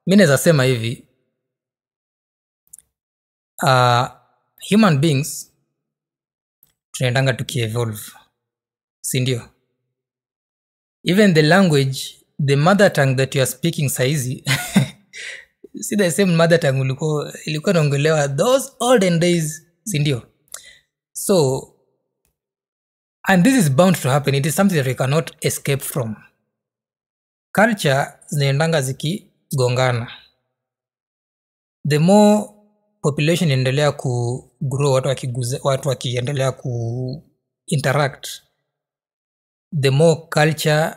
mimi naweza sema hivi, human beings tunaendanga tukievolve, si ndio? Even the language, the mother tongue that you are speaking saizi si the same mother tongue ilikuwa naongelewa those olden days, si ndio? So, and this is bound to happen. It is something that we cannot escape from. Culture zinaendanga zikigongana. The more population inaendelea ku grow, watu wakiendelea ku interact, the more culture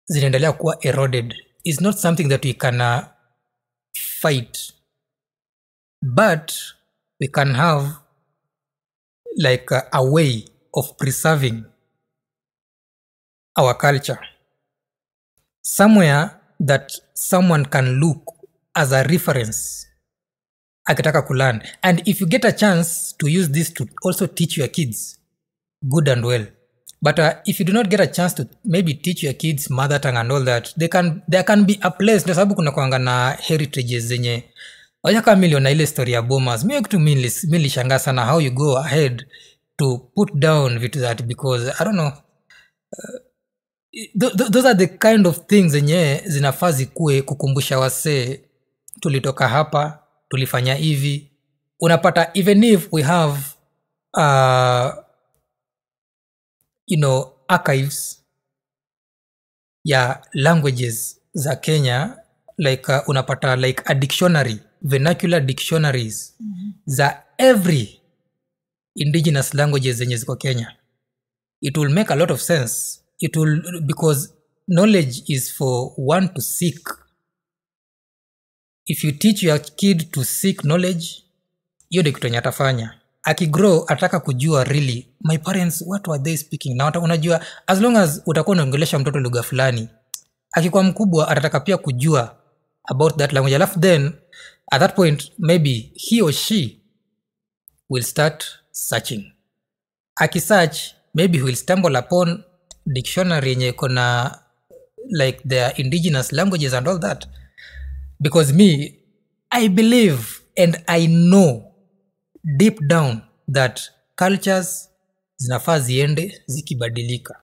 zinaendelea kuwa eroded. It's not something that we can fight, but we can have like a way of preserving our culture, somewhere that someone can look as a reference akitaka kulearn. And if you get a chance to use this to also teach your kids, good and well. But if you do not get a chance to maybe teach your kids mother tongue and all that, there can be a place, kwa sababu kuna kuanga na heritages zenye wacha kama milioni na ile story ya Bomas. Mimi kitu nilishangaa sana how you go ahead to put down vitu that, because I don't know, those are the kind of things zenye zinafaa zikuwe kukumbusha wasee tulitoka hapa, tulifanya hivi. Unapata even if we have archives ya languages za Kenya, like unapata like a dictionary, vernacular dictionaries za every indigenous languages zenye ziko Kenya. It will make a lot of sense. It will, because knowledge is for one to seek. If you teach your kid to seek knowledge, hiyo ndio kitu yenye atafanya. Akigrow ataka kujua really my parents what were they speaking. Na unajua as long as utakuwa unaongelesha mtoto lugha fulani, akikuwa mkubwa atataka pia kujua about that language. Alafu then at that point maybe he or she will start searching. Akisearch maybe he will stumble upon dictionary yenye kuna like their indigenous languages and all that. Because me, I believe and I know deep down that cultures zinafaa ziende zikibadilika.